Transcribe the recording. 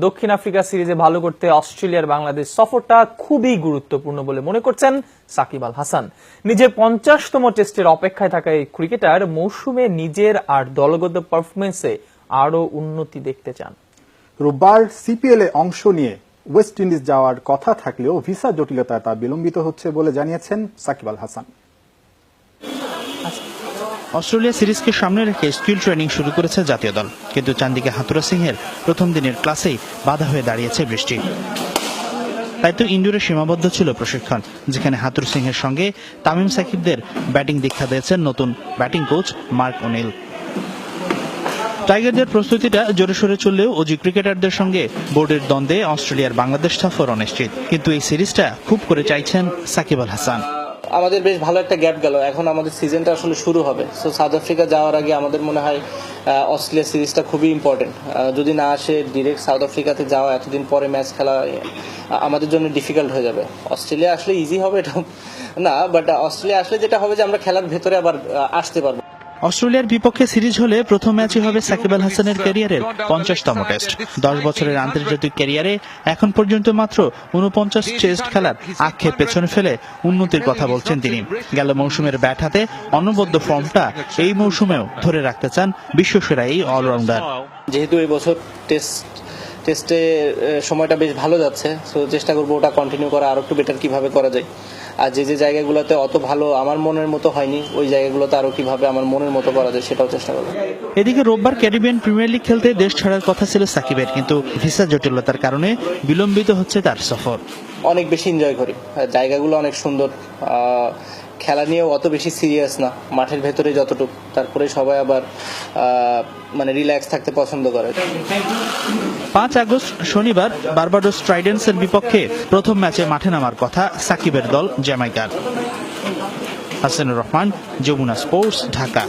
দক্ষিণ আফ্রিকা সিরিজে ভালো করতে অস্ট্রেলিয়ার বাংলাদেশ সফরটা খুবই গুরুত্বপূর্ণ বলে মনে করছেন সাকিব আল হাসান। নিজের 50তম টেস্টের অপেক্ষায় থাকা এই ক্রিকেটার মৌসুমে নিজের আর দলগত পারফরমেন্সে আরো উন্নতি দেখতে চান। রোববার সিপিএল এ অংশ নিয়ে ওয়েস্ট ইন্ডিজ যাওয়ার কথা থাকলেও ভিসা জটিলতায় তা বিলম্বিত হচ্ছে বলে জানিয়েছেন সাকিব আল হাসান। অস্ট্রেলিয়া সিরিজকে সামনে রেখে স্কিল ট্রেনিং শুরু করেছে জাতীয় দল, কিন্তু চান্দিকা হাথুরা সিংহের প্রথম দিনের ক্লাসেই বাধা হয়ে দাঁড়িয়েছে বৃষ্টি। তাই তো ইনডোরে সীমাবদ্ধ ছিল প্রশিক্ষণ, যেখানে হাথুর সিংহের সঙ্গে তামিম সাকিবদের ব্যাটিং দীক্ষা দিয়েছেন নতুন ব্যাটিং কোচ মার্ক ওনিল। টাইগারদের প্রস্তুতিটা জোরে সোরে চললেও অজি ক্রিকেটারদের সঙ্গে বোর্ডের দ্বন্দ্বে অস্ট্রেলিয়ার বাংলাদেশ সফর অনিশ্চিত, কিন্তু এই সিরিজটা খুব করে চাইছেন সাকিব আল হাসান। আমাদের বেশ ভালো একটা গ্যাপ গেল, এখন আমাদের সিজনটা আসলে শুরু হবে। সো সাউথ আফ্রিকা যাওয়ার আগে আমাদের মনে হয় অস্ট্রেলিয়া সিরিজটা খুবই ইম্পর্টেন্ট। যদি না আসে ডিরেক্ট সাউথ আফ্রিকাতে যাওয়া, এতদিন পরে ম্যাচ খেলা আমাদের জন্য ডিফিকাল্ট হয়ে যাবে। অস্ট্রেলিয়া আসলে ইজি হবে এটা না, বাট অস্ট্রেলিয়া আসলে যেটা হবে যে আমরা খেলার ভেতরে আবার আসতে পারবো। অস্ট্রেলিয়ার বিপক্ষে সিরিজ হলে প্রথম ম্যাচই হবে সাকিব আল হাসানের ক্যারিয়ারের 50তম টেস্ট। 10 বছরের আন্তর্জাতিক ক্যারিয়ারে এখন পর্যন্ত মাত্র 49 টেস্ট খেলার আক্ষেপ পেছনে ফেলে উন্নতির কথা বলছেন তিনি। গেল মৌসুমের ব্যাট হাতে অনবদ্য ফর্মটা এই মৌসুমেও ধরে রাখতে চান বিশ্বসেরা এই অলরাউন্ডার। যেহেতু এই বছর টেস্টে সময়টা বেশ ভালো যাচ্ছে, সো চেষ্টা করবো ওটা কন্টিনিউ করা, আরো একটু বেটার কিভাবে করা যায়। আর যে জায়গাগুলোতে অত ভালো আমার মনের মতো হয়নি, ওই জায়গাগুলোতে আরো কিভাবে আমার মনের মতো করা যায় সেটাও চেষ্টা করবো। এদিকে রোববার ক্যারিবিয়ান প্রিমিয়ার লিগ খেলতে দেশ ছাড়ার কথা ছিল সাকিবের, কিন্তু ভিসা জটিলতার কারণে বিলম্বিত হচ্ছে তার সফর। অনেক বেশি এনজয় করি, জায়গাগুলো অনেক সুন্দর, খেলা নিয়েও অত বেশি সিরিয়াস না, মাঠের ভেতরে যতটুকু, তারপরে সবাই আবার মানে রিল্যাক্স থাকতে পছন্দ করে। 5 আগস্ট শনিবার বারবাডোস ট্রাইডেন্টসের বিপক্ষে প্রথম ম্যাচে মাঠে নামার কথা সাকিবের দল জ্যামাইকার। হাসানুর রহমান, যমুনা স্পোর্টস, ঢাকা।